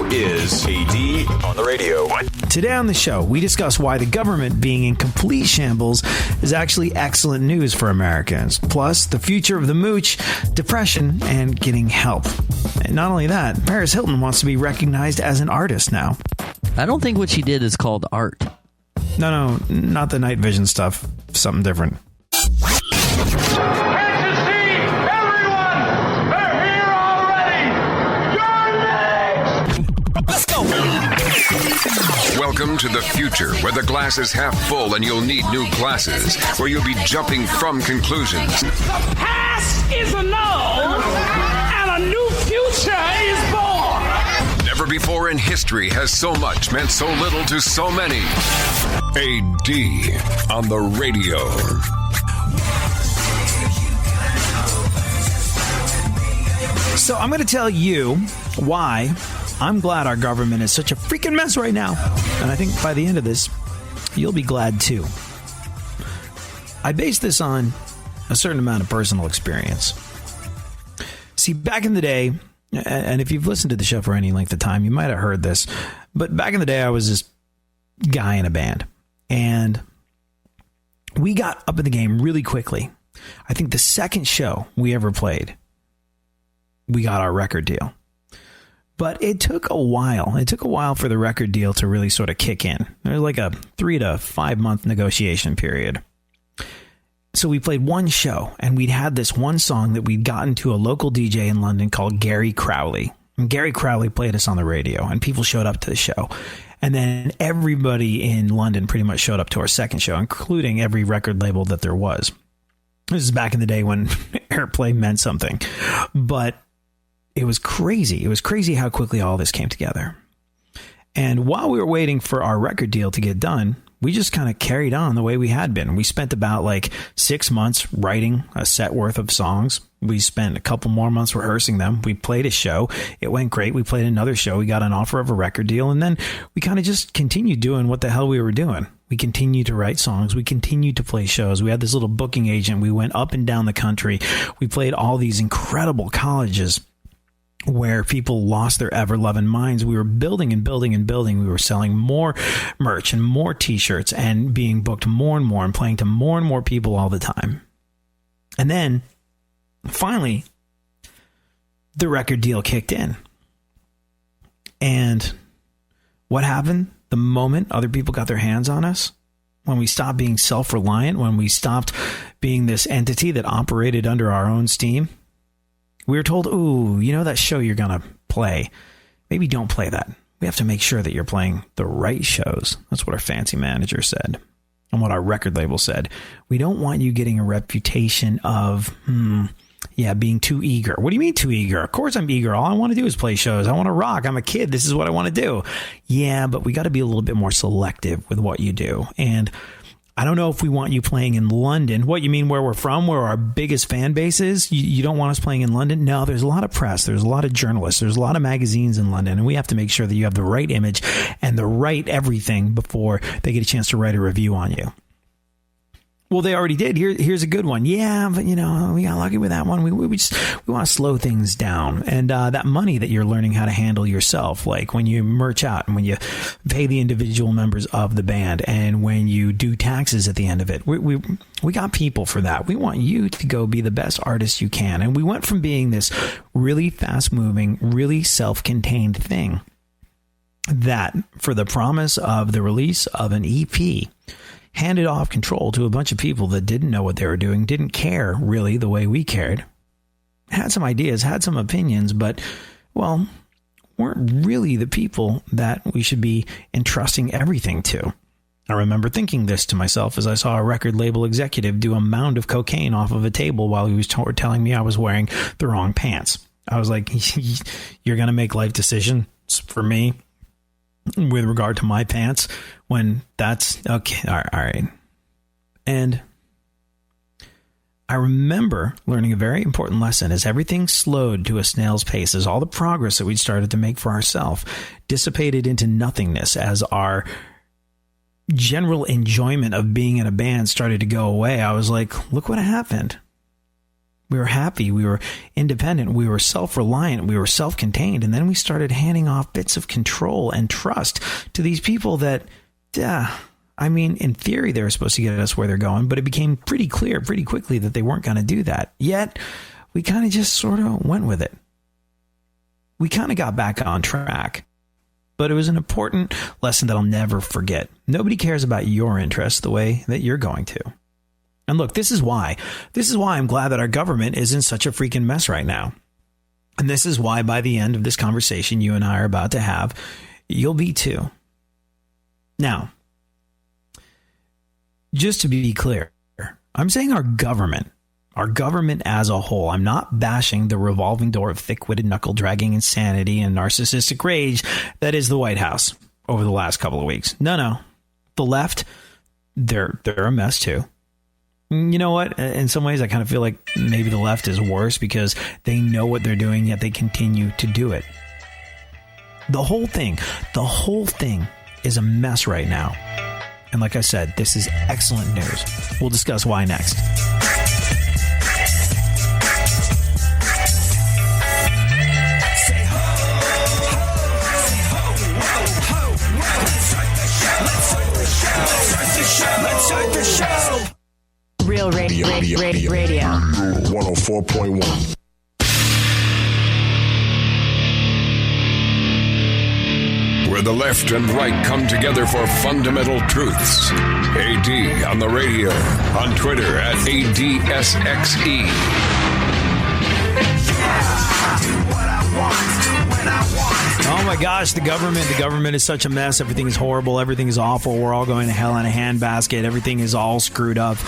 show is AD on the radio. What? Today on the show, we discuss why the government being in complete shambles is actually excellent news for Americans. Plus, the future of the Mooch, depression, and getting help. And not only that, Paris Hilton wants to be recognized as an artist now. I don't think what she did is called art. No, not the night vision stuff. Something different. Welcome to the future, where the glass is half full and you'll need new glasses, where you'll be jumping from conclusions. The past is annulled, and a new future is born. Never before in history has so much meant so little to so many. AD on the radio. So I'm going to tell you why I'm glad our government is such a freaking mess right now. And I think by the end of this, you'll be glad too. I base this on a certain amount of personal experience. See, back in the day, and if you've listened to the show for any length of time, you might have heard this, but back in the day, I was this guy in a band. And we got up in the game really quickly. I think the second show we ever played, we got our record deal. But it took a while. It took a while for the record deal to really sort of kick in. There was like a 3 to 5 month negotiation period. So we played one show, and we'd had this one song that we'd gotten to a local DJ in London called Gary Crowley. And Gary Crowley played us on the radio, and people showed up to the show. And then everybody in London pretty much showed up to our second show, including every record label that there was. This is back in the day when airplay meant something. But it was crazy. It was crazy how quickly all this came together. And while we were waiting for our record deal to get done, we just kind of carried on the way we had been. We spent about 6 months writing a set worth of songs. We spent a couple more months rehearsing them. We played a show. It went great. We played another show. We got an offer of a record deal. And then we kind of just continued doing what the hell we were doing. We continued to write songs. We continued to play shows. We had this little booking agent. We went up and down the country. We played all these incredible colleges where people lost their ever-loving minds. We were building and building and building. We were selling more merch and more T-shirts and being booked more and more and playing to more and more people all the time. And then, finally, the record deal kicked in. And what happened the moment other people got their hands on us? When we stopped being self-reliant, when we stopped being this entity that operated under our own steam, we were told, ooh, you know that show you're going to play? Maybe don't play that. We have to make sure that you're playing the right shows. That's what our fancy manager said and what our record label said. We don't want you getting a reputation of, being too eager. What do you mean too eager? Of course I'm eager. All I want to do is play shows. I want to rock. I'm a kid. This is what I want to do. Yeah, but we got to be a little bit more selective with what you do. And I don't know if we want you playing in London. What, you mean where we're from, where our biggest fan base is? You don't want us playing in London? No, there's a lot of press. There's a lot of journalists. There's a lot of magazines in London. And we have to make sure that you have the right image and the right everything before they get a chance to write a review on you. Well, they already did. Here's a good one. Yeah, but we got lucky with that one. We want to slow things down. And that money that you're learning how to handle yourself, like when you merch out and when you pay the individual members of the band and when you do taxes at the end of it, we got people for that. We want you to go be the best artist you can. And we went from being this really fast moving, really self-contained thing that for the promise of the release of an EP handed off control to a bunch of people that didn't know what they were doing, didn't care really the way we cared, had some ideas, had some opinions, but, well, weren't really the people that we should be entrusting everything to. I remember thinking this to myself as I saw a record label executive do a mound of cocaine off of a table while he was telling me I was wearing the wrong pants. I was like, you're going to make life decisions for me with regard to my pants when that's okay. All right. And I remember learning a very important lesson as everything slowed to a snail's pace, as all the progress that we'd started to make for ourselves dissipated into nothingness, as our general enjoyment of being in a band started to go away. I was like, look what happened. We were happy. We were independent. We were self-reliant. We were self-contained. And then we started handing off bits of control and trust to these people that, I mean, in theory, they were supposed to get us where they're going, but it became pretty clear pretty quickly that they weren't going to do that. Yet, we kind of just sort of went with it. We kind of got back on track. But it was an important lesson that I'll never forget. Nobody cares about your interests the way that you're going to. And look, this is why I'm glad that our government is in such a freaking mess right now. And this is why by the end of this conversation you and I are about to have, you'll be too. Now, just to be clear, I'm saying our government as a whole. I'm not bashing the revolving door of thick-witted, knuckle-dragging insanity and narcissistic rage that is the White House over the last couple of weeks. No. The left, they're a mess too. You know what? In some ways, I kind of feel like maybe the left is worse because they know what they're doing, yet they continue to do it. The whole thing is a mess right now. And like I said, this is excellent news. We'll discuss why next. Let's start the show. Real radio. 104.1. Where the left and right come together for fundamental truths. AD on the radio, on Twitter at ADSXE. Oh my gosh, the government is such a mess. Everything is horrible. Everything is awful. We're all going to hell in a handbasket. Everything is all screwed up.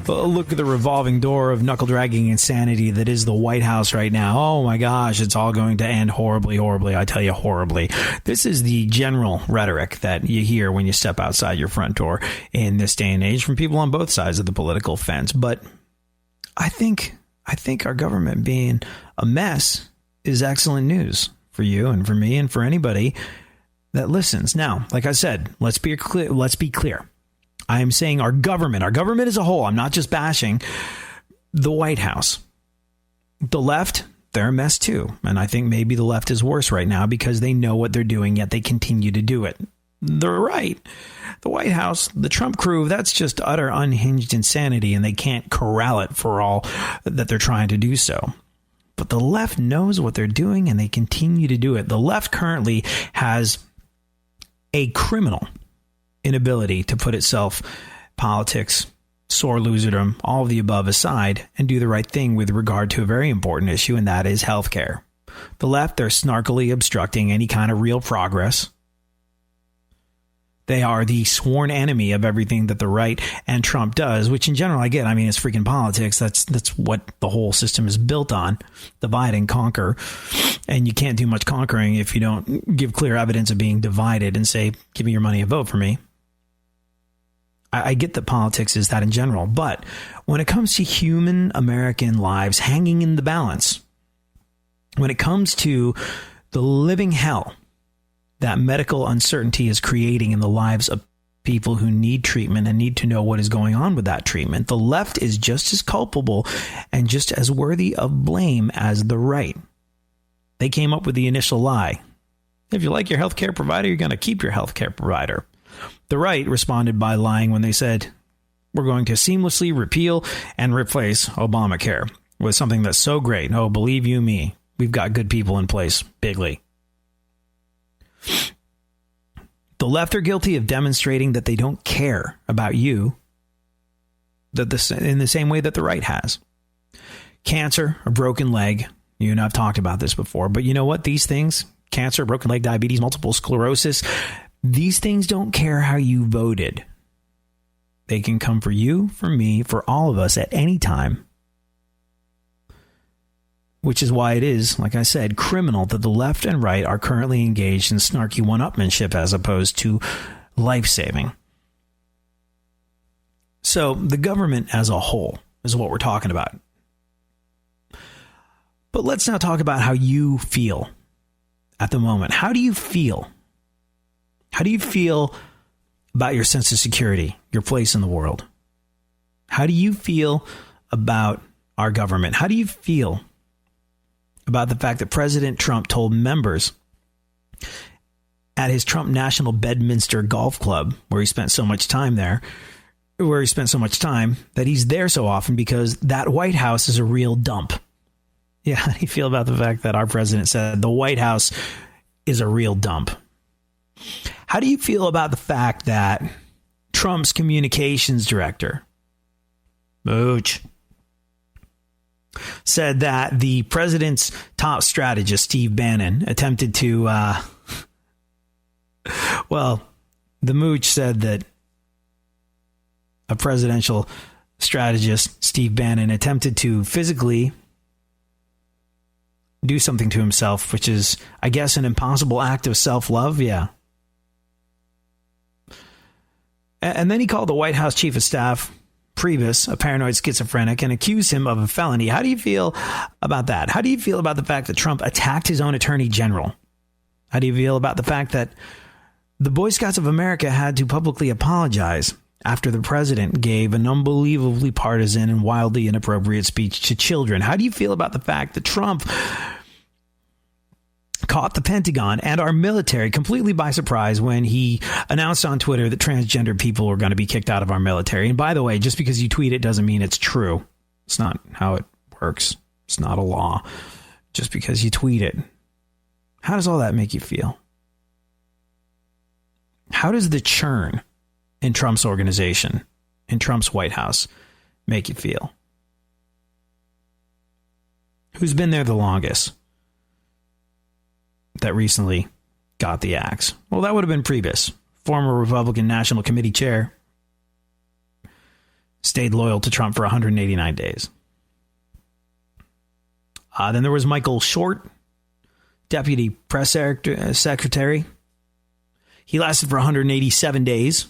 Look at the revolving door of knuckle-dragging insanity that is the White House right now. Oh my gosh, it's all going to end horribly, horribly. I tell you, horribly. This is the general rhetoric that you hear when you step outside your front door in this day and age from people on both sides of the political fence. But I think our government being a mess is excellent news for you and for me and for anybody that listens. Now, like I said, let's be clear. I am saying our government as a whole. I'm not just bashing the White House. The left, they're a mess too. And I think maybe the left is worse right now because they know what they're doing, yet they continue to do it. They're right. The White House, the Trump crew, that's just utter unhinged insanity, and they can't corral it for all that they're trying to do so. But the left knows what they're doing, and they continue to do it. The left currently has a criminal inability to put itself, politics, sore loserdom, all of the above aside, and do the right thing with regard to a very important issue, and that is healthcare. The left, they're snarkily obstructing any kind of real progress. They are the sworn enemy of everything that the right and Trump does, which in general, I get. I mean, it's freaking politics. That's what the whole system is built on. Divide and conquer. And you can't do much conquering if you don't give clear evidence of being divided and say, give me your money and vote for me. I get that politics is that in general. But when it comes to human American lives hanging in the balance, when it comes to the living hell that medical uncertainty is creating in the lives of people who need treatment and need to know what is going on with that treatment, the left is just as culpable and just as worthy of blame as the right. They came up with the initial lie. If you like your healthcare provider, you're going to keep your healthcare provider. The right responded by lying when they said, we're going to seamlessly repeal and replace Obamacare with something that's so great. Oh, believe you me, we've got good people in place, bigly. The left are guilty of demonstrating that they don't care about you in the same way that the right has. Cancer, a broken leg. You and I've talked about this before, but you know what? These things, cancer, broken leg, diabetes, multiple sclerosis, these things don't care how you voted. They can come for you, for me, for all of us at any time. Which is why it is, like I said, criminal that the left and right are currently engaged in snarky one-upmanship as opposed to life-saving. So the government as a whole is what we're talking about. But let's now talk about how you feel at the moment. How do you feel? How do you feel about your sense of security, your place in the world? How do you feel about our government. How do you feel about the fact that President Trump told members at his Trump National Bedminster Golf Club, where he spent so much time that he's there so often because that White House is a real dump? Yeah, how do you feel about the fact that our president said the White House is a real dump? How do you feel about the fact that Trump's communications director, Mooch, said that the president's top strategist, Steve Bannon, attempted to, the Mooch said that a presidential strategist, Steve Bannon, attempted to physically do something to himself, which is, I guess, an impossible act of self-love. Yeah. And then he called the White House chief of staff, Priebus, a paranoid schizophrenic, and accused him of a felony. How do you feel about that? How do you feel about the fact that Trump attacked his own attorney general? How do you feel about the fact that the Boy Scouts of America had to publicly apologize after the president gave an unbelievably partisan and wildly inappropriate speech to children? How do you feel about the fact that Trump caught the Pentagon and our military completely by surprise when he announced on Twitter that transgender people were going to be kicked out of our military? And by the way, just because you tweet it doesn't mean it's true. It's not how it works. It's not a law. Just because you tweet it. How does all that make you feel? How does the churn in Trump's organization, in Trump's White House, make you feel? Who's been there the longest that recently got the axe? Well, that would have been Priebus, former Republican National Committee chair, stayed loyal to Trump for 189 days. Then there was Michael Short, deputy press secretary. He lasted for 187 days.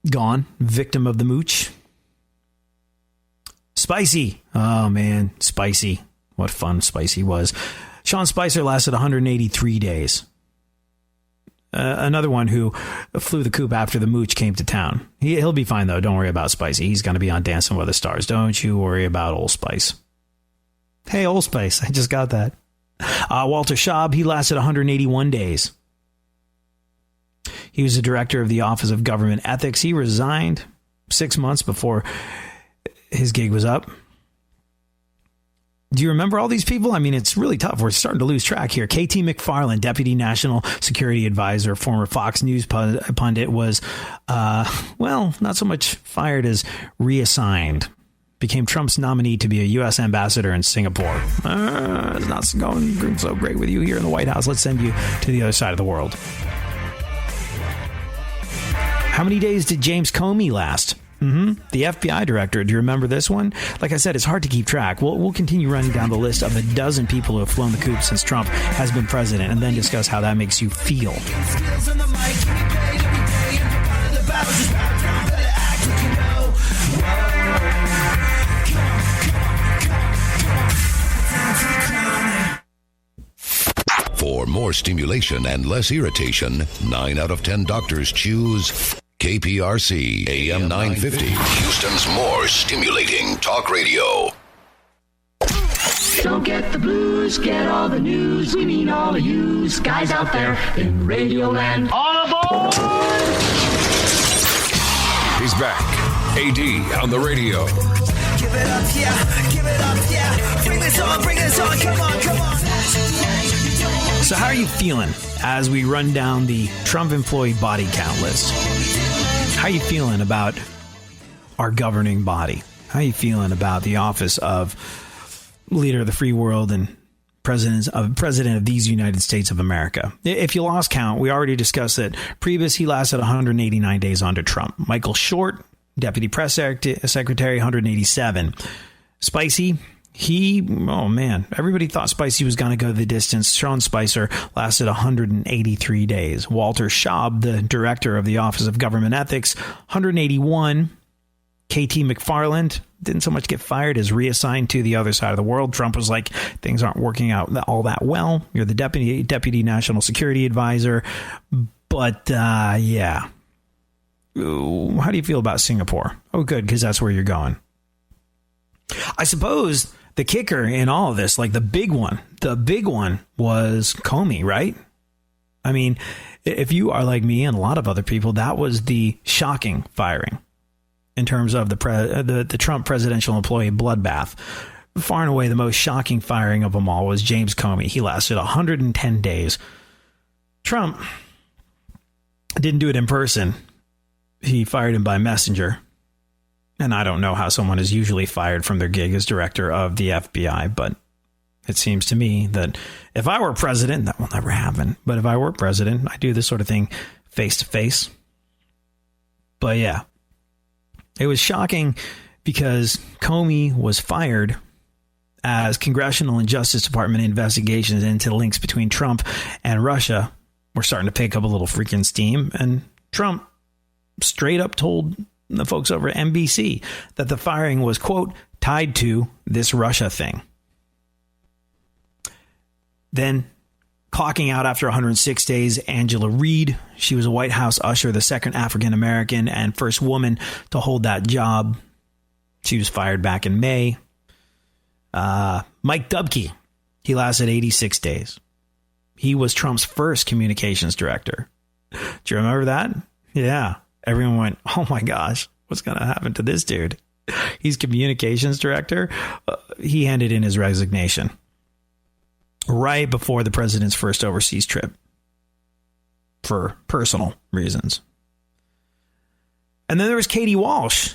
Gone, victim of the Mooch. Spicy. Oh, man, Spicy. What fun Spicy was. Sean Spicer lasted 183 days. Another one who flew the coop after the Mooch came to town. He'll be fine, though. Don't worry about Spicy. He's going to be on Dancing with the Stars. Don't you worry about Old Spice. Hey, Old Spice. I just got that. Walter Schaub, he lasted 181 days. He was the director of the Office of Government Ethics. He resigned 6 months before his gig was up. Do you remember all these people? I mean, it's really tough. We're starting to lose track here. KT McFarland, Deputy National Security Advisor, former Fox News pundit, was, not so much fired as reassigned. Became Trump's nominee to be a U.S. ambassador in Singapore. It's not going so great with you here in the White House. Let's send you to the other side of the world. How many days did James Comey last? The FBI director. Do you remember this one? Like I said, it's hard to keep track. We'll continue running down the list of a dozen people who have flown the coop since Trump has been president, and then discuss how that makes you feel. For more stimulation and less irritation, 9 out of 10 doctors choose KPRC AM 950, Houston's more stimulating talk radio. Don't get the blues, get all the news. We mean all of you guys out there in Radio Land. All aboard! He's back. AD on the radio. Give it up, yeah. Give it up, yeah. Bring this on, come on, come on. So how are you feeling as we run down the Trump employee body count list? How are you feeling about our governing body? How are you feeling about the office of leader of the free world and president of these United States of America? If you lost count, we already discussed that Priebus, he lasted 189 days under Trump. Michael Short, deputy press secretary, 187. Spicy, everybody thought Spicy was going to go the distance. Sean Spicer lasted 183 days. Walter Schaub, the director of the Office of Government Ethics, 181. KT McFarland didn't so much get fired as reassigned to the other side of the world. Trump was like, things aren't working out all that well. You're the deputy national security advisor. But, yeah. Ooh, how do you feel about Singapore? Oh, good, because that's where you're going. I suppose the kicker in all of this, like the big one was Comey, right? I mean, if you are like me and a lot of other people, that was the shocking firing in terms of the Trump presidential employee bloodbath. Far and away, the most shocking firing of them all was James Comey. He lasted 110 days. Trump didn't do it in person. He fired him by messenger. And I don't know how someone is usually fired from their gig as director of the FBI, but it seems to me that if I were president, that will never happen. But if I were president, I do this sort of thing face to face. But yeah, it was shocking because Comey was fired as Congressional and Justice Department investigations into the links between Trump and Russia were starting to pick up a little freaking steam. And Trump straight up told the folks over at NBC that the firing was, quote, tied to this Russia thing. Then, clocking out after 106 days, Angela Reed. She was a White House usher, the second African-American and first woman to hold that job. She was fired back in May. Mike Dubke, he lasted 86 days. He was Trump's first communications director. Do you remember that? Yeah. Everyone went, oh my gosh, what's going to happen to this dude? He's communications director. He handed in his resignation right before the president's first overseas trip for personal reasons. And then there was Katie Walsh.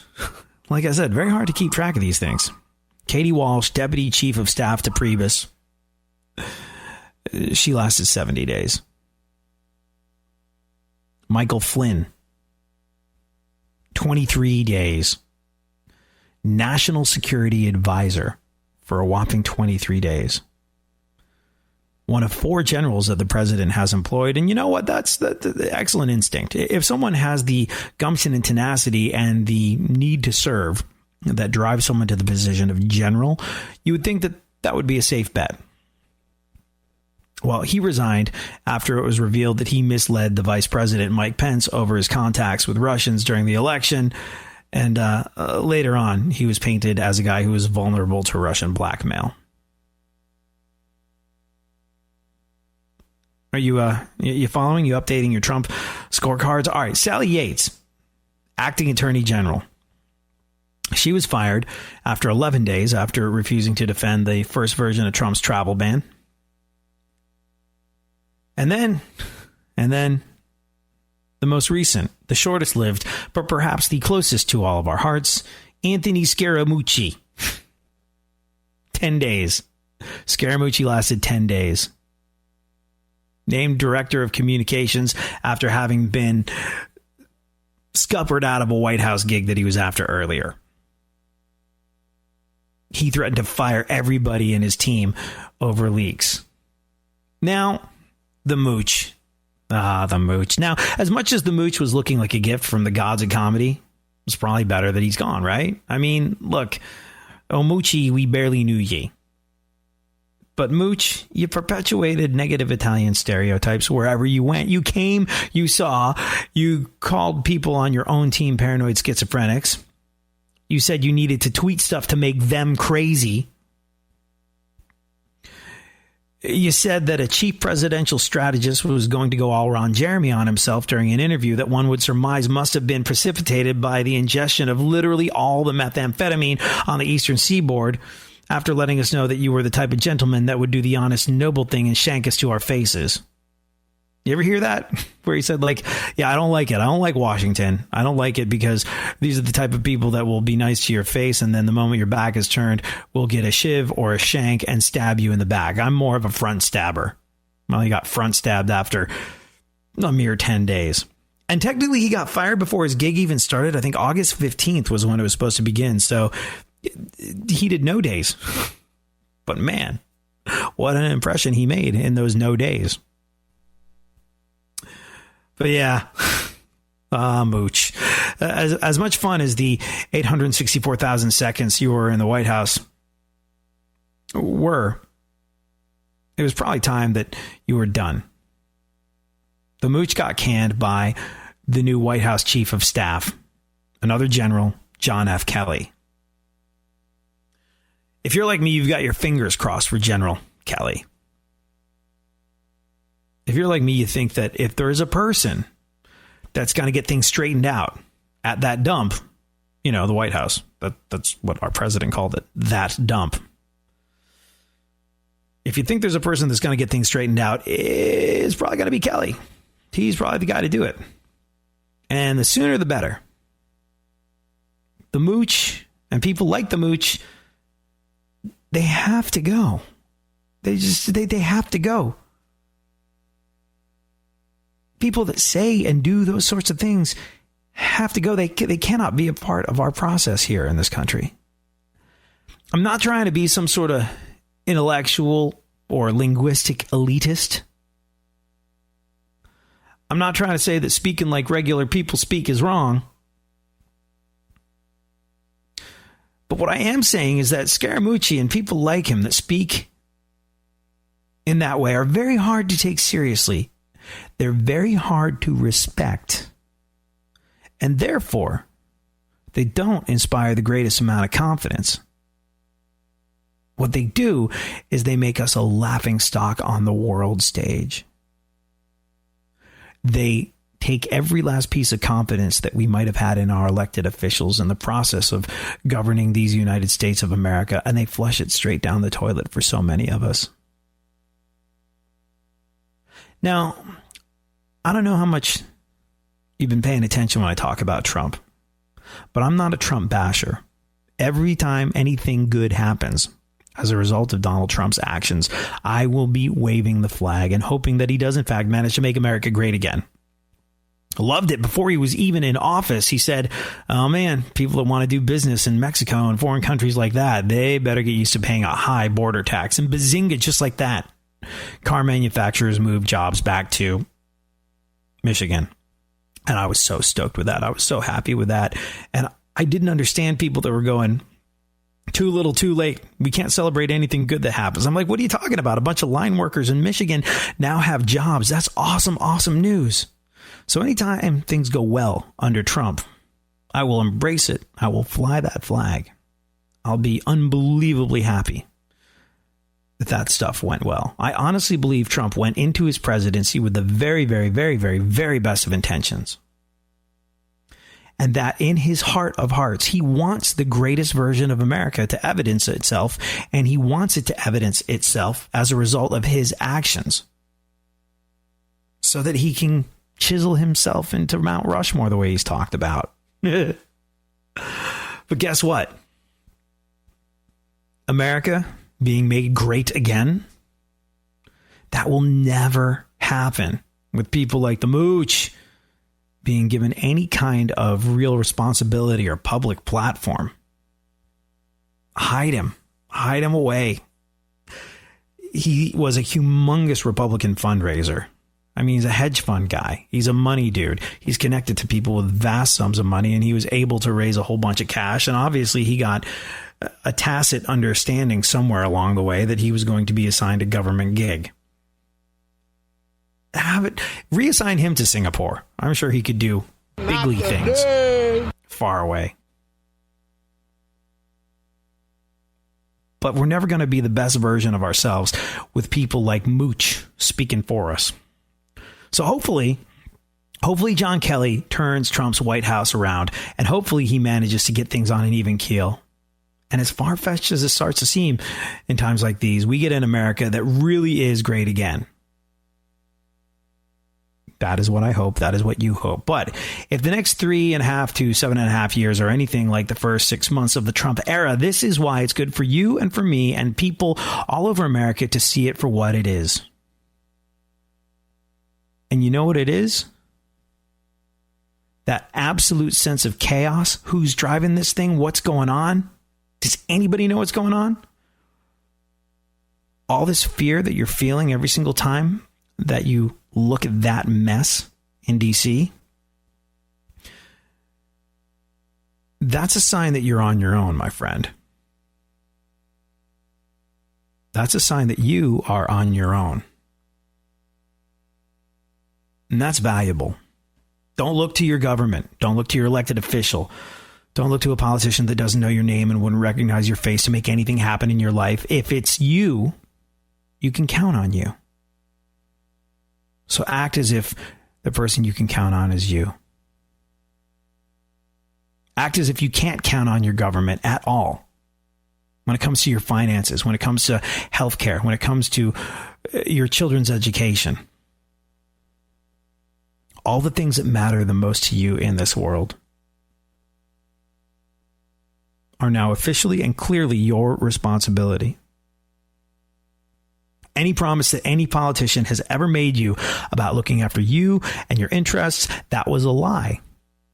Like I said, very hard to keep track of these things. Katie Walsh, Deputy Chief of Staff to Priebus. She lasted 70 days. Michael Flynn, 23 days. National Security Advisor for a whopping 23 days. One of 4 generals that the president has employed. And you know what? That's the excellent instinct. If someone has the gumption and tenacity and the need to serve that drives someone to the position of general, you would think that that would be a safe bet. Well, he resigned after it was revealed that he misled the vice president, Mike Pence, over his contacts with Russians during the election. And later on, he was painted as a guy who was vulnerable to Russian blackmail. Are you following? You updating your Trump scorecards? All right. Sally Yates, acting attorney general. She was fired after 11 days after refusing to defend the first version of Trump's travel ban. And then the most recent, the shortest lived, but perhaps the closest to all of our hearts, Anthony Scaramucci. 10 days. Scaramucci lasted 10 days. Named Director of Communications after having been scuppered out of a White House gig that he was after earlier. He threatened to fire everybody in his team over leaks. Now, the Mooch. The Mooch. Now, as much as the Mooch was looking like a gift from the gods of comedy, it's probably better that he's gone, right? I mean, look, oh, Moochie, we barely knew ye. But Mooch, you perpetuated negative Italian stereotypes wherever you went. You came, you saw, you called people on your own team paranoid schizophrenics. You said you needed to tweet stuff to make them crazy. You said that a chief presidential strategist was going to go all Ron Jeremy on himself during an interview that one would surmise must have been precipitated by the ingestion of literally all the methamphetamine on the Eastern Seaboard, after letting us know that you were the type of gentleman that would do the honest, noble thing and shank us to our faces. You ever hear that? Where he said, like, yeah, I don't like it. I don't like Washington. I don't like it because these are the type of people that will be nice to your face, and then the moment your back is turned, will get a shiv or a shank and stab you in the back. I'm more of a front stabber. Well, he got front stabbed after a mere 10 days. And technically, he got fired before his gig even started. I think August 15th was when it was supposed to begin. So he did no days. But man, what an impression he made in those no days. But yeah, Mooch. As much fun as the 864,000 seconds you were in the White House were, it was probably time that you were done. The Mooch got canned by the new White House Chief of Staff, another general, John F. Kelly. If you're like me, you've got your fingers crossed for General Kelly. If you're like me, you think that if there is a person that's going to get things straightened out at that dump, you know, the White House, that's what our president called it, that dump. If you think there's a person that's going to get things straightened out, it's probably going to be Kelly. He's probably the guy to do it. And the sooner the better. The Mooch and people like the Mooch, they have to go. They have to go. People that say and do those sorts of things have to go. They cannot be a part of our process here in this country. I'm not trying to be some sort of intellectual or linguistic elitist. I'm not trying to say that speaking like regular people speak is wrong. But what I am saying is that Scaramucci and people like him that speak in that way are very hard to take seriously. They're very hard to respect. And therefore, they don't inspire the greatest amount of confidence. What they do is they make us a laughingstock on the world stage. They take every last piece of confidence that we might have had in our elected officials in the process of governing these United States of America, and they flush it straight down the toilet for so many of us. Now, I don't know how much you've been paying attention when I talk about Trump, but I'm not a Trump basher. Every time anything good happens as a result of Donald Trump's actions, I will be waving the flag and hoping that he does, in fact, manage to make America great again. Loved it before he was even in office. He said, oh, man, people that want to do business in Mexico and foreign countries like that, they better get used to paying a high border tax. And bazinga, just like that, car manufacturers moved jobs back to Michigan. And I was so stoked with that. I was so happy with that. And I didn't understand people that were going, too little, too late. We can't celebrate anything good that happens. I'm like, what are you talking about? A bunch of line workers in Michigan now have jobs. That's awesome, awesome news. So anytime things go well under Trump, I will embrace it. I will fly that flag. I'll be unbelievably happy that that stuff went well. I honestly believe Trump went into his presidency with the very, very, very, very, very best of intentions. And that in his heart of hearts, he wants the greatest version of America to evidence itself, and he wants it to evidence itself as a result of his actions so that he can chisel himself into Mount Rushmore the way he's talked about. But guess what? America being made great again, that will never happen with people like the Mooch being given any kind of real responsibility or public platform. Hide him away. He was a humongous Republican fundraiser. I mean, he's a hedge fund guy. He's a money dude. He's connected to people with vast sums of money, and he was able to raise a whole bunch of cash. And obviously he got a tacit understanding somewhere along the way that he was going to be assigned a government gig. Reassign him to Singapore. I'm sure he could do bigly things far away. But we're never going to be the best version of ourselves with people like Mooch speaking for us. So hopefully John Kelly turns Trump's White House around, and hopefully he manages to get things on an even keel. And as far-fetched as it starts to seem in times like these, we get an America that really is great again. That is what I hope. That is what you hope. But if the next 3.5 to 7.5 years are anything like the first 6 months of the Trump era, this is why it's good for you and for me and people all over America to see it for what it is. And you know what it is? That absolute sense of chaos. Who's driving this thing? What's going on? Does anybody know what's going on? All this fear that you're feeling every single time that you look at that mess in DC, that's a sign that you're on your own, my friend. That's a sign that you are on your own. And that's valuable. Don't look to your government. Don't look to your elected official Don't look to a politician that doesn't know your name and wouldn't recognize your face to make anything happen in your life. If it's you, you can count on you. So act as if the person you can count on is you. Act as if you can't count on your government at all. When it comes to your finances, when it comes to healthcare, when it comes to your children's education. All the things that matter the most to you in this world are now officially and clearly your responsibility. Any promise that any politician has ever made you about looking after you and your interests, that was a lie.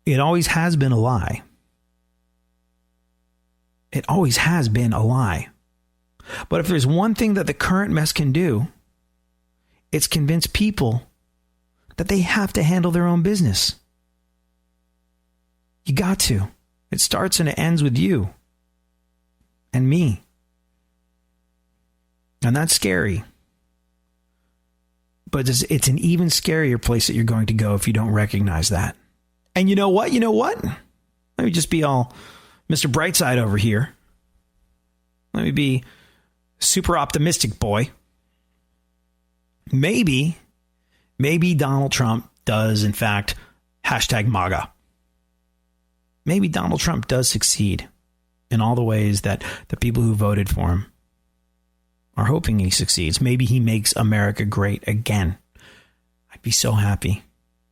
It always has been a lie. It always has been a lie. But if there's one thing that the current mess can do, it's convince people that they have to handle their own business. You got to. It starts and it ends with you and me. And that's scary. But it's an even scarier place that you're going to go if you don't recognize that. And you know what? Let me just be all Mr. Brightside over here. Let me be super optimistic boy. Maybe Donald Trump does, in fact, #MAGA. Maybe Donald Trump does succeed in all the ways that the people who voted for him are hoping he succeeds. Maybe he makes America great again. I'd be so happy.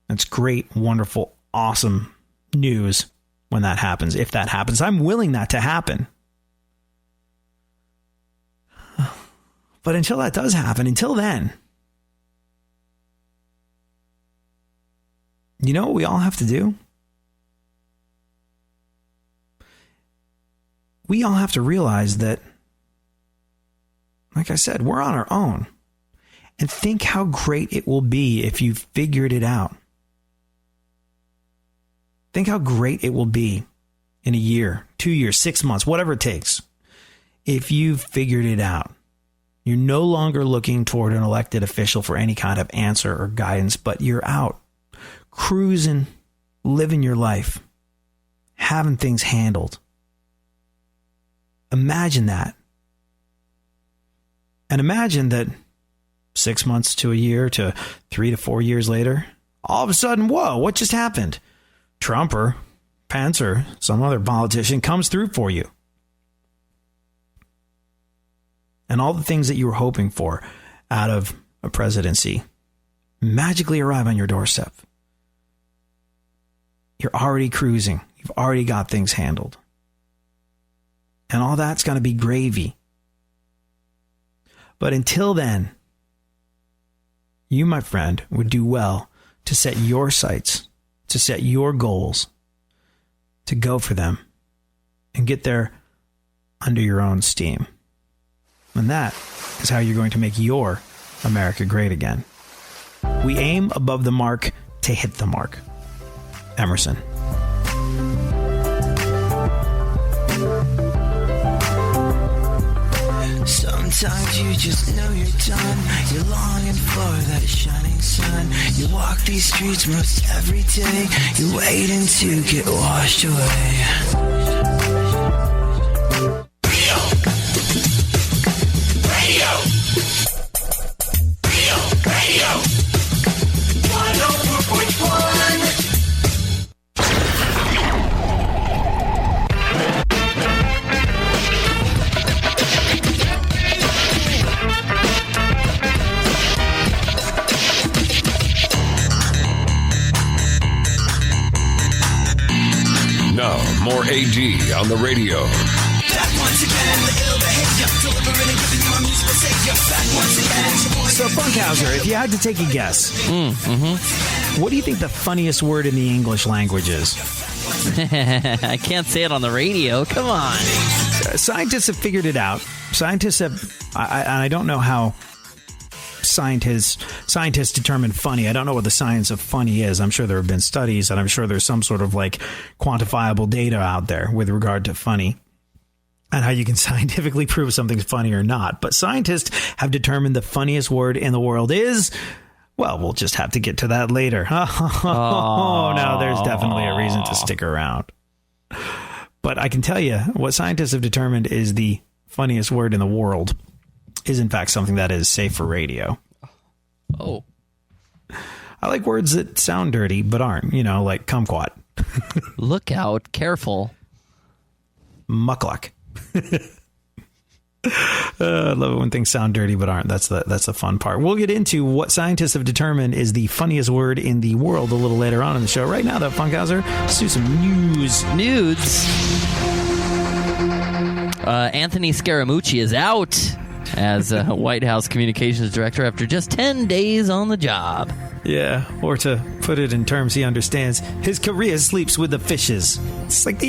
That's great, wonderful, awesome news when that happens. If that happens, I'm willing that to happen. But until that does happen, until then, you know what we all have to do? We all have to realize that, like I said, we're on our own. And think how great it will be if you've figured it out. Think how great it will be in a year, 2 years, 6 months, whatever it takes. If you've figured it out, you're no longer looking toward an elected official for any kind of answer or guidance, but you're out cruising, living your life, having things handled. Imagine that. And imagine that 6 months to a year to 3 to 4 years later, all of a sudden, whoa, what just happened? Trump or Pence or some other politician comes through for you. And all the things that you were hoping for out of a presidency magically arrive on your doorstep. You're already cruising. You've already got things handled. And all that's going to be gravy. But until then, you, my friend, would do well to set your sights, to set your goals, to go for them, and get there under your own steam. And that is how you're going to make your America great again. We aim above the mark to hit the mark. Emerson. Sometimes you just know you're done. You're longing for that shining sun. You walk these streets most every day. You're waiting to get washed away. Radio. 104.1. Now, more AD on the radio. Back once again, the ill behavior, delivering and giving you a musical savior. Back once again. So, Funkhauser, if you had to take a guess, what do you think the funniest word in the English language is? I can't say it on the radio. Come on. Scientists have figured it out. Scientists have, I don't know how scientists determine funny. I don't know what the science of funny is. I'm sure there have been studies, and I'm sure there's some sort of like quantifiable data out there with regard to funny and how you can scientifically prove something's funny or not. But scientists have determined the funniest word in the world is, well, we'll just have to get to that later. Oh, no, there's definitely a reason to stick around. But I can tell you what scientists have determined is the funniest word in the world is, in fact, something that is safe for radio. Oh. I like words that sound dirty but aren't, like kumquat. Look out. Careful. Muckluck. I love it when things sound dirty but aren't. That's the fun part. We'll get into what scientists have determined is the funniest word in the world a little later on in the show. Right now, though, Funkhauser, let's do some news. Anthony Scaramucci is out as White House communications director after just 10 days on the job. Yeah, or to put it in terms he understands, his career sleeps with the fishes. It's like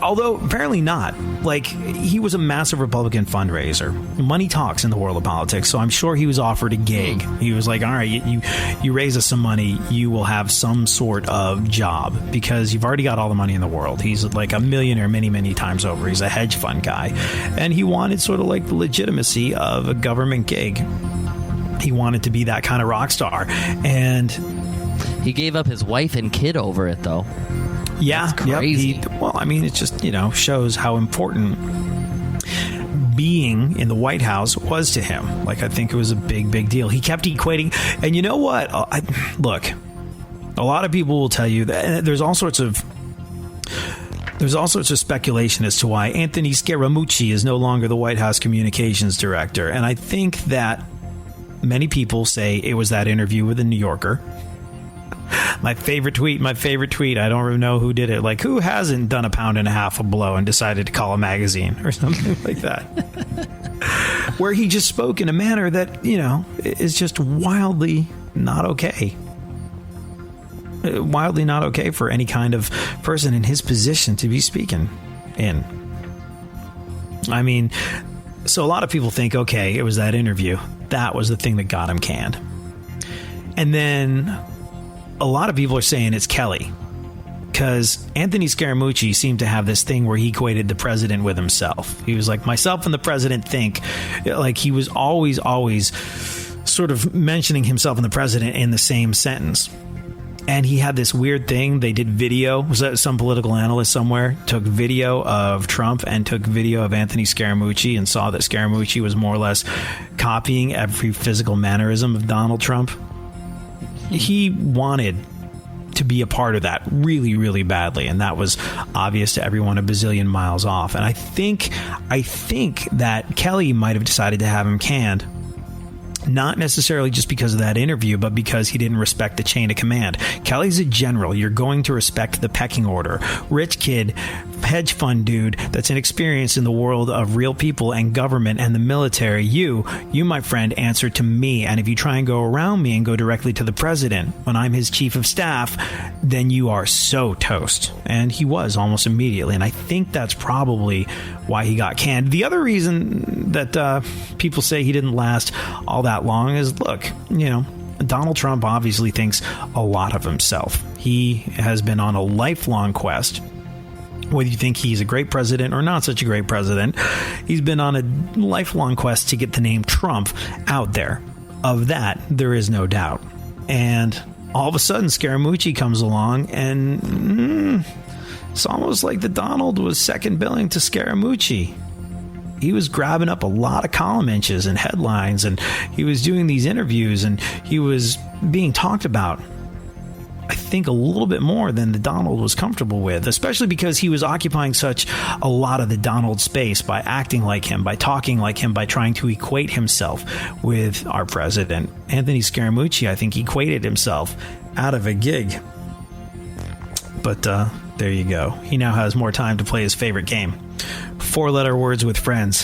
although apparently not. Like, he was a massive Republican fundraiser. Money talks in the world of politics, so I'm sure he was offered a gig. He was like, all right, you raise us some money, you will have some sort of job because you've already got all the money in the world. He's like a millionaire many, many times over. He's a hedge fund guy. And he wanted sort of like the legitimacy of a government gig. He wanted to be that kind of rock star. And he gave up his wife and kid over it, though. Yeah. That's crazy. It just, shows how important being in the White House was to him. Like, I think it was a big, big deal. He kept equating. And you know what? Look, a lot of people will tell you that there's all sorts of speculation as to why Anthony Scaramucci is no longer the White House communications director. And I think that many people say it was that interview with the New Yorker. My favorite tweet. I don't really know who did it. Like, who hasn't done a pound and a half of blow and decided to call a magazine or something like that? Where he just spoke in a manner that, is just wildly not okay. Wildly not okay for any kind of person in his position to be speaking in. I mean, so a lot of people think, okay, it was that interview. That was the thing that got him canned. And then a lot of people are saying it's Kelly, because Anthony Scaramucci seemed to have this thing where he equated the president with himself. He was like, myself and the president think. Like, he was always sort of mentioning himself and the president in the same sentence. And he had this weird thing. They did video. Was that some political analyst somewhere took video of Trump and took video of Anthony Scaramucci and saw that Scaramucci was more or less copying every physical mannerism of Donald Trump. He wanted to be a part of that really, really badly. And that was obvious to everyone a bazillion miles off. And I think that Kelly might have decided to have him canned. Not necessarily just because of that interview, but because he didn't respect the chain of command. Kelly's a general. You're going to respect the pecking order. Rich kid, hedge fund dude that's inexperienced in the world of real people and government and the military. You, my friend, answer to me. And if you try and go around me and go directly to the president when I'm his chief of staff, then you are so toast. And he was almost immediately. And I think that's probably why he got canned. The other reason that people say he didn't last all that long is, look, Donald Trump obviously thinks a lot of himself. He has been on a lifelong quest. Whether you think he's a great president or not such a great president, he's been on a lifelong quest to get the name Trump out there. Of that, there is no doubt. And all of a sudden, Scaramucci comes along, and it's almost like the Donald was second billing to Scaramucci. He was grabbing up a lot of column inches and headlines, and he was doing these interviews, and he was being talked about, I think, a little bit more than the Donald was comfortable with, especially because he was occupying such a lot of the Donald space by acting like him, by talking like him, by trying to equate himself with our president. Anthony Scaramucci, I think, equated himself out of a gig. But there you go. He now has more time to play his favorite game. 4-letter words with friends.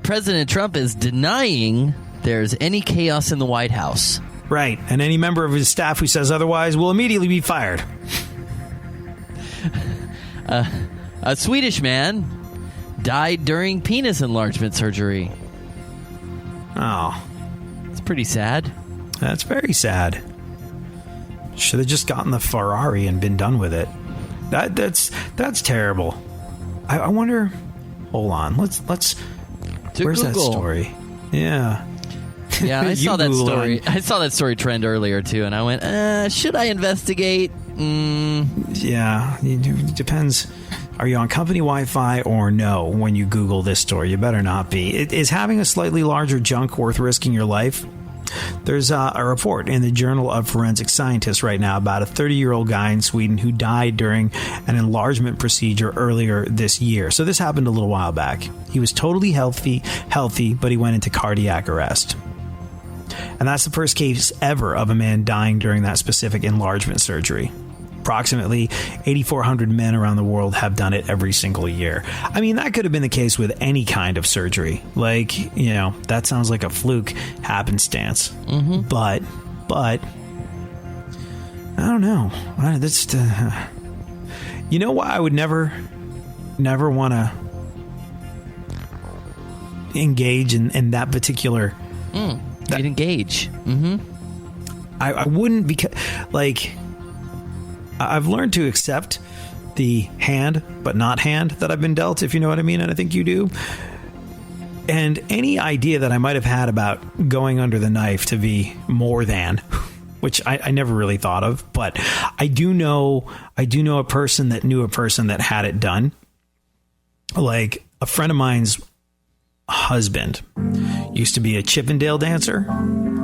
President Trump is denying there's any chaos in the White House. Right. And any member of his staff who says otherwise will immediately be fired. A Swedish man died during penis enlargement surgery. Oh. It's pretty sad. That's very sad. Should have just gotten the Ferrari and been done with it. That's terrible. I wonder. Hold on. Let's. Where's Google. That story? Yeah. Yeah, I saw that story. I saw that story trend earlier too, and I went, should I investigate? Yeah, it depends. Are you on company Wi-Fi or no when you Google this story? You better not be. Is having a slightly larger junk worth risking your life? There's a report in the Journal of Forensic Scientists right now about a 30-year-old guy in Sweden who died during an enlargement procedure earlier this year. So this happened a little while back. He was totally healthy, but he went into cardiac arrest. And that's the first case ever of a man dying during that specific enlargement surgery. Approximately 8,400 men around the world have done it every single year. I mean, that could have been the case with any kind of surgery. Like, that sounds like a fluke happenstance. Mm-hmm. But, I don't know. That's, why I would never want to engage in that particular... You'd engage. Mm-hmm. I wouldn't, because, I've learned to accept the hand, but not hand that I've been dealt, if you know what I mean, and I think you do. And any idea that I might have had about going under the knife to be more than, which I never really thought of, but I do know a person that knew a person that had it done. Like, a friend of mine's husband used to be a Chippendale dancer,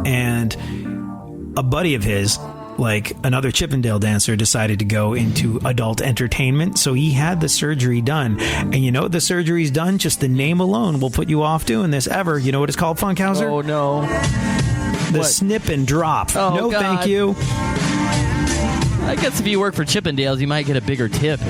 and a buddy of his, like another Chippendale dancer, decided to go into adult entertainment. So he had the surgery done. And you know what the surgery's done? Just the name alone will put you off doing this ever. You know what it's called, Funkhauser? Oh, no. The snip and drop. Oh, no, God. thank you. I guess if you work for Chippendales, you might get a bigger tip.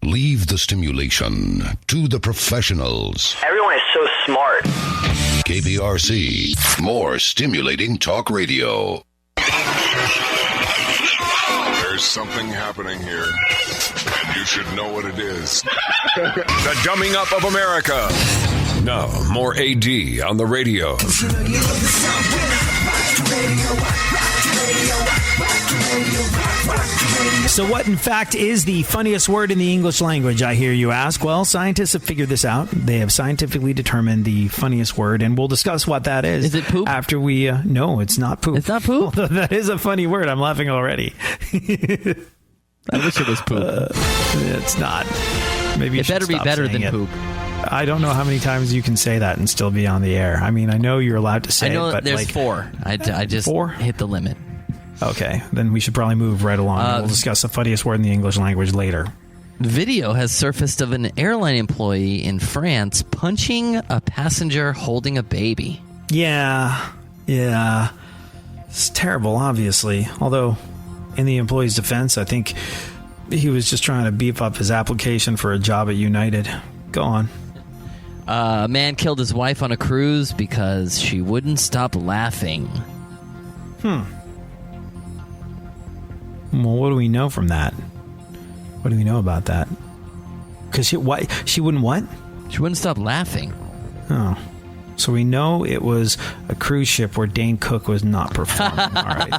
Leave the stimulation to the professionals. Everyone is so smart. KPRC, more stimulating talk radio. There's something happening here, and you should know what it is. The dumbing up of America. Now, more AD on the radio. So what, in fact, is the funniest word in the English language, I hear you ask? Well, scientists have figured this out. They have scientifically determined the funniest word, and we'll discuss what that is. Is it poop? After we... no, it's not poop. It's not poop? Although that is a funny word. I'm laughing already. I wish it was poop. It's not. Maybe it better be better than poop. I don't know how many times you can say that and still be on the air. I mean, I know you're allowed to say it, but there's 4. I just hit the limit. Okay, then we should probably move right along. We'll discuss the funniest word in the English language later. Video has surfaced of an airline employee in France punching a passenger holding a baby. Yeah. It's terrible, obviously. Although, in the employee's defense, I think he was just trying to beef up his application for a job at United. Go on. A man killed his wife on a cruise because she wouldn't stop laughing. Well, what do we know from that? What do we know about that? Because she wouldn't what? She wouldn't stop laughing. Oh. So we know it was a cruise ship where Dane Cook was not performing. All right.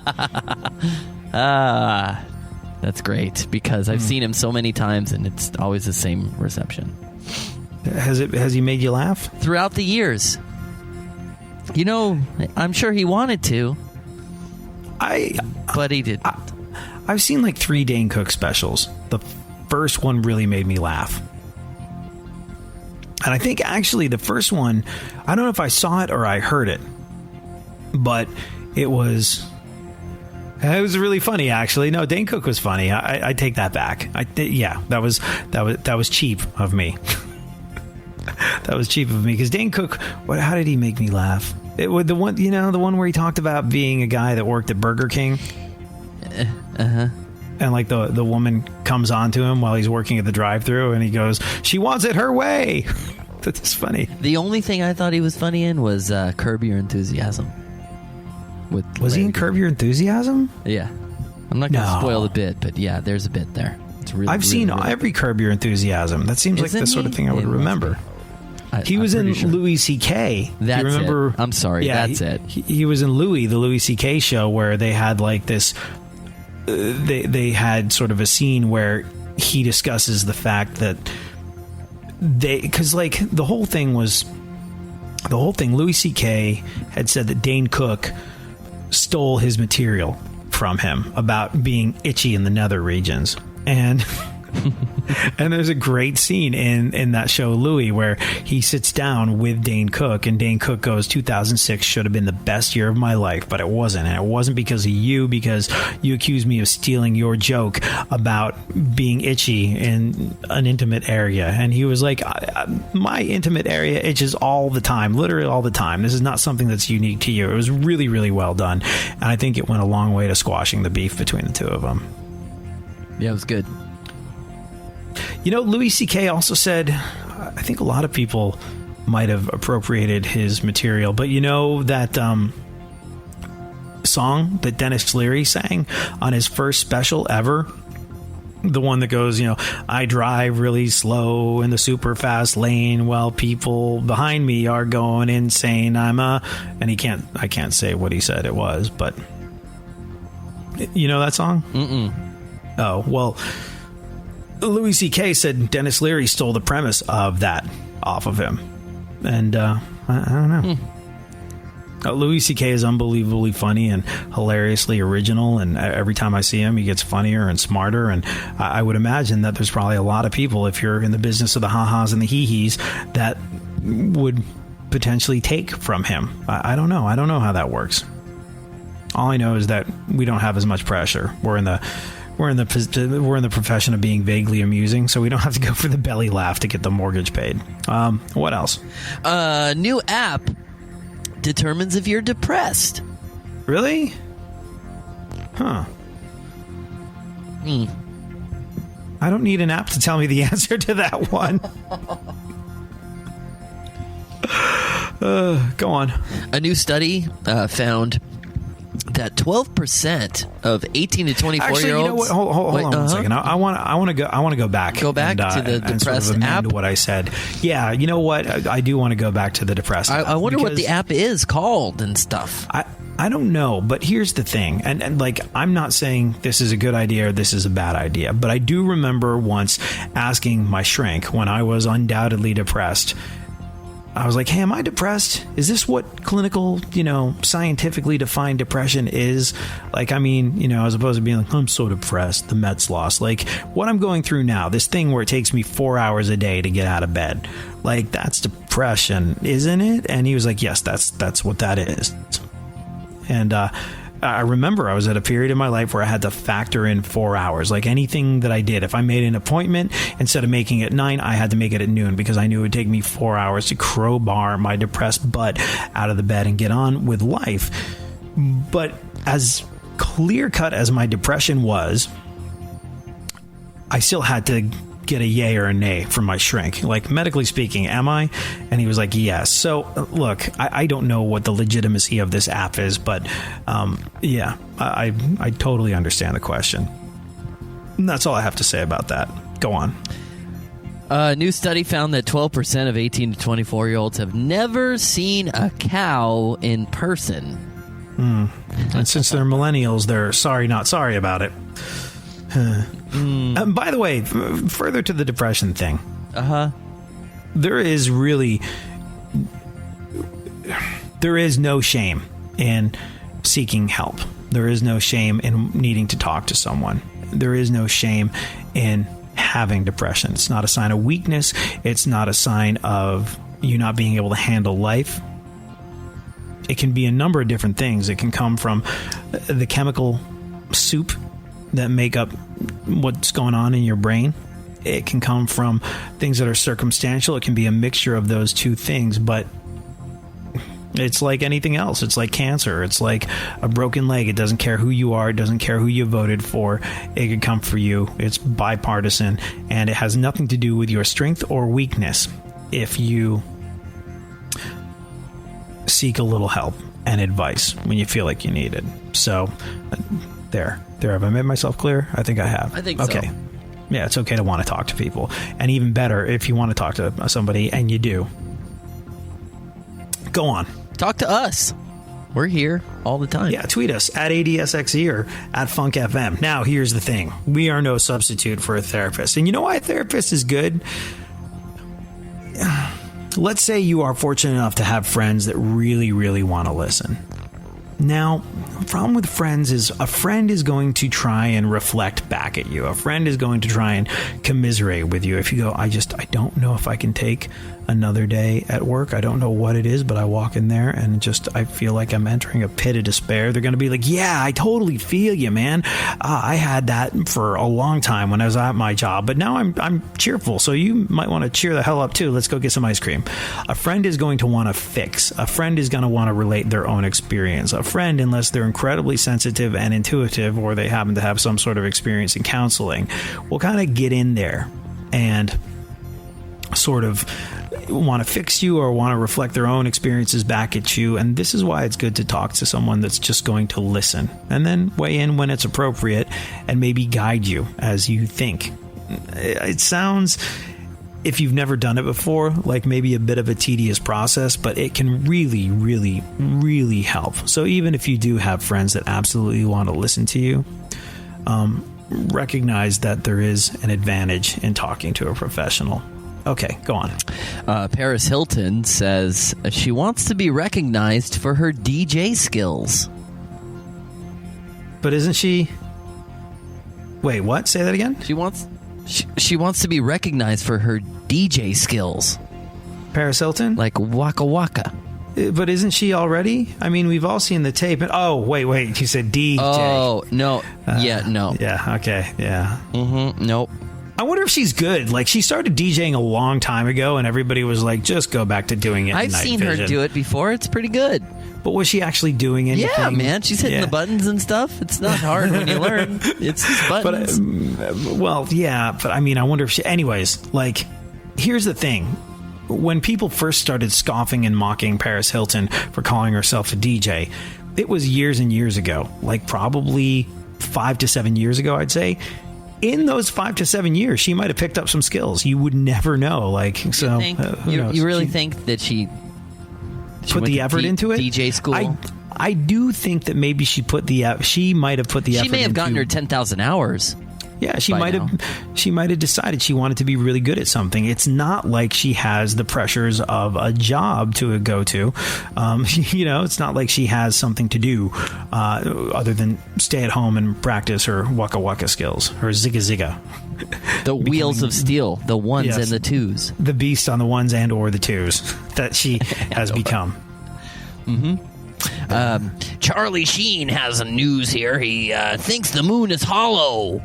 That's great, because I've seen him so many times and it's always the same reception. Has he made you laugh? Throughout the years. I'm sure he wanted to. But he didn't. I've seen like 3 Dane Cook specials. The first one really made me laugh. And I think actually the first one, I don't know if I saw it or I heard it, but it was really funny, actually. No, Dane Cook was funny. I take that back. That was cheap of me. That was cheap of me, because Dane Cook, how did he make me laugh? The one where he talked about being a guy that worked at Burger King. And like the woman comes on to him while he's working at the drive-thru, and he goes, "She wants it her way." That's funny. The only thing I thought he was funny in was Curb Your Enthusiasm. Was he in Curb Your Enthusiasm? Yeah. I'm not going to spoil the bit, but yeah, there's a bit there. It's really. I've seen every Curb Your Enthusiasm. That seems like the sort of thing I would remember. He was in Louis C.K. That's Do you remember? It. I'm sorry. Yeah, that's it. He was in the Louis C.K. show, where they had like this. They had sort of a scene where he discusses the fact that because like the whole thing was the whole thing, Louis C.K. had said that Dane Cook stole his material from him about being itchy in the nether regions. And and there's a great scene in that show, Louis, where he sits down with Dane Cook, and Dane Cook goes, 2006 should have been the best year of my life, but it wasn't. And it wasn't because of you, because you accused me of stealing your joke about being itchy in an intimate area. And he was like, my intimate area itches all the time, literally all the time. This is not something that's unique to you. It was really, really well done. And I think it went a long way to squashing the beef between the two of them. Yeah, it was good. You know, Louis C.K. also said, I think a lot of people might have appropriated his material, but you know that song that Dennis Leary sang on his first special ever? The one that goes, you know, I drive really slow in the super fast lane while people behind me are going insane. And I can't say what he said it was, but you know that song? Mm-mm. Oh, well, Louis C.K. said Dennis Leary stole the premise of that off of him. And I don't know. Louis C.K. is unbelievably funny and hilariously original. And every time I see him, he gets funnier and smarter. And I would imagine that there's probably a lot of people, if you're in the business of the ha-has and the hee-hees, that would potentially take from him. I don't know. I don't know how that works. All I know is that we don't have as much pressure. We're in the profession of being vaguely amusing, so we don't have to go for the belly laugh to get the mortgage paid. What else? New app determines if you're depressed. Really? Huh. I don't need an app to tell me the answer to that one. Go on. A new study found that 12% of 18 to 24 Actually, year olds. you know what? Hold on one second. I want to go back. Go back to the and depressed sort of app. To what I said. Yeah, you know what? I do want to go back to the depressed app. I wonder what the app is called and stuff. I don't know, but here's the thing. And like, I'm not saying this is a good idea or this is a bad idea, but I do remember once asking my shrink when I was undoubtedly depressed. I was like, hey, am I depressed? Is this what clinical, scientifically defined depression is? Like, I mean, as opposed to being like, I'm so depressed, the Mets lost. Like, what I'm going through now, this thing where it takes me 4 hours a day to get out of bed, like, that's depression, isn't it? And he was like, yes, that's what that is. And I remember I was at a period in my life where I had to factor in 4 hours. Like anything that I did, if I made an appointment, instead of making it 9, I had to make it at noon because I knew it would take me 4 hours to crowbar my depressed butt out of the bed and get on with life. But as clear cut as my depression was, I still had to get a yay or a nay from my shrink. Like, medically speaking, am I? And he was like, yes. So look, I don't know what the legitimacy of this app is, but yeah, I totally understand the question. And that's all I have to say about that. Go on. A new study found that 12% of 18 to 24 year olds have never seen a cow in person. And since they're millennials, they're sorry not sorry about it. By the way, further to the depression thing. There is no shame in seeking help. There is no shame in needing to talk to someone. There is no shame in having depression. It's not a sign of weakness. It's not a sign of you not being able to handle life. It can be a number of different things. It can come from the chemical soup that make up what's going on in your brain. It can come from things that are circumstantial. It can be a mixture of those two things, but it's like anything else. It's like cancer. It's like a broken leg. It doesn't care who you are. It doesn't care who you voted for. It could come for you. It's bipartisan, and it has nothing to do with your strength or weakness if you seek a little help and advice when you feel like you need it. So there, have I made myself clear? I think I have. I think so. Okay. Yeah, it's okay to want to talk to people. And even better if you want to talk to somebody and you do. Go on. Talk to us. We're here all the time. Yeah, tweet us at ADSXE or at FunkFM. Now, here's the thing. We are no substitute for a therapist. And you know why a therapist is good? let's say you are fortunate enough to have friends that really, really want to listen. Now, the problem with friends is a friend is going to try and reflect back at you. A friend is going to try and commiserate with you. If you go, I don't know if I can take another day at work. I don't know what it is, but I walk in there and I feel like I'm entering a pit of despair. They're going to be like, yeah, I totally feel you, man. I had that for a long time when I was at my job, but now I'm cheerful. So you might want to cheer the hell up too. Let's go get some ice cream. A friend is going to want to fix. A friend is going to want to relate their own experience. A friend, unless they're incredibly sensitive and intuitive, or they happen to have some sort of experience in counseling, will kind of get in there and sort of want to fix you or want to reflect their own experiences back at you. And this is why it's good to talk to someone that's just going to listen and then weigh in when it's appropriate and maybe guide you as you think. It sounds, if you've never done it before, like maybe a bit of a tedious process, but it can really, really, really help. So even if you do have friends that absolutely want to listen to you, recognize that there is an advantage in talking to a professional. Okay, go on. Paris Hilton says she wants to be recognized for her DJ skills. But isn't she... Wait, what? Say that again? She wants to be recognized for her DJ skills. Paris Hilton? Like Waka Waka. But isn't she already? I mean, we've all seen the tape. Oh, wait. You said DJ. Oh, no. No. Yeah, okay, yeah. Nope. I wonder if she's good. Like, she started DJing a long time ago, and everybody was like, just go back to doing it. I've seen her do it before. It's pretty good. But was she actually doing anything? Yeah, man. She's hitting the buttons and stuff. It's not hard when you learn. It's just buttons. But I mean, I wonder if she... Anyways, like, here's the thing. When people first started scoffing and mocking Paris Hilton for calling herself a DJ, it was years and years ago. Like, probably 5 to 7 years ago, I'd say. In those 5 to 7 years, she might have picked up some skills. You would never know. Like, so you really think that she put the effort into it? DJ school. I do think that maybe she might have put the effort. She may have gotten her 10,000 hours. Yeah, she might have decided she wanted to be really good at something. It's not like she has the pressures of a job to go to. It's not like she has something to do other than stay at home and practice her Waka Waka skills, her Zigga Zigga. The wheels of steel, the ones and the twos. The beast on the ones and or the twos that she has become. Charlie Sheen has some news here. He thinks the moon is hollow.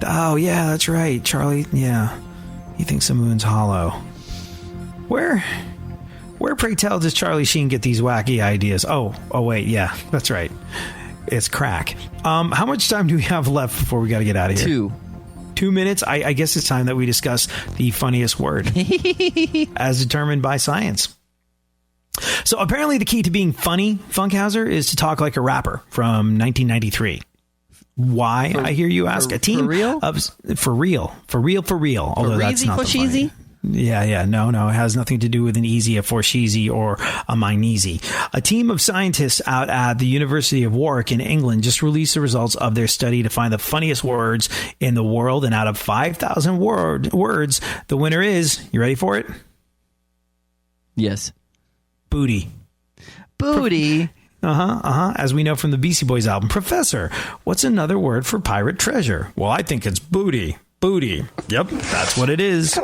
Oh, yeah, that's right. Charlie, yeah. He thinks the moon's hollow. Where, pray tell, does Charlie Sheen get these wacky ideas? Oh, wait, yeah, that's right. It's crack. How much time do we have left before we got to get out of here? 2 minutes? I guess it's time that we discuss the funniest word as determined by science. So apparently the key to being funny, Funkhauser, is to talk like a rapper from 1993. Why, I hear you ask? A team for real? For real. Although that's not the funny. Yeah. No. It has nothing to do with an easy, a forsheezy, or a mineasy. A team of scientists out at the University of Warwick in England just released the results of their study to find the funniest words in the world. And out of 5,000 words, the winner is, you ready for it? Yes. Booty. As we know from the Beastie Boys album, Professor, what's another word for pirate treasure? Well, I think it's booty. Yep, that's what it is.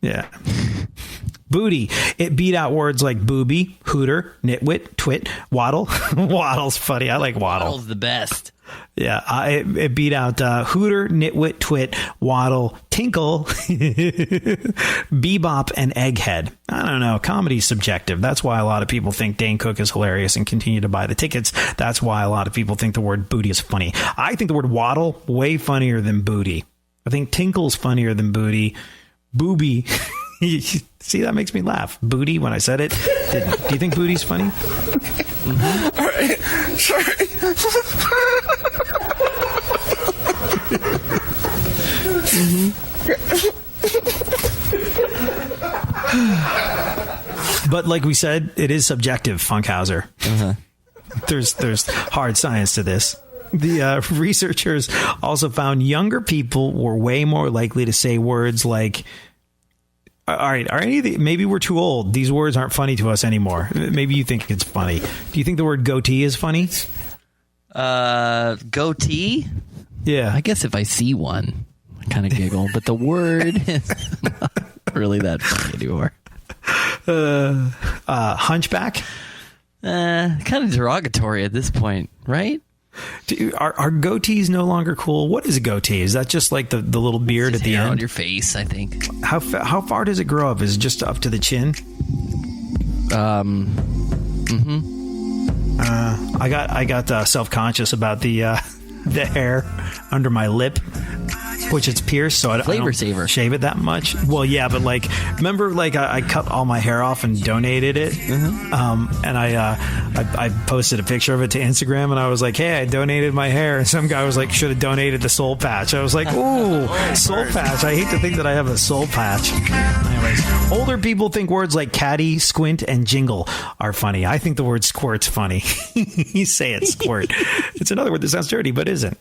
Yeah. Booty. It beat out words like booby, hooter, nitwit, twit, waddle. Waddle's funny. I like waddle. Waddle's the best. Yeah, it beat out hooter, nitwit, twit, waddle, tinkle, bebop, and egghead. I don't know. Comedy's subjective. That's why a lot of people think Dane Cook is hilarious and continue to buy the tickets. That's why a lot of people think the word booty is funny. I think the word waddle, way funnier than booty. I think tinkle's funnier than booty. Booby. See, that makes me laugh. Booty, when I said it, didn't. Do you think booty's funny? All right. Sorry. But like we said, it is subjective, Funkhauser. There's hard science to this. The researchers also found younger people were way more likely to say words like, All right. Are any of the, maybe we're too old. These words aren't funny to us anymore. Maybe you think it's funny. Do you think the word goatee is funny? Goatee? Yeah. I guess if I see one, I kind of giggle. But the word is not really that funny anymore. Hunchback? Kind of derogatory at this point, right? Are goatees no longer cool? What is a goatee? Is that just like the little beard at the Hair end? on your face, I think. How far does it grow up? Is it just up to the chin? I got self-conscious about the hair under my lip, which it's pierced, so I don't saver. Shave it that much. Well, yeah, but like, remember, like I cut all my hair off and donated it, and I posted a picture of it to Instagram, and I was like, hey, I donated my hair, and some guy was like, should have donated the soul patch. I was like, ooh, soul patch. I hate to think that I have a soul patch. Anyways, older people think words like catty, squint, and jingle are funny. I think the word squirt's funny. You say it, squirt. It's another word that sounds dirty, but isn't.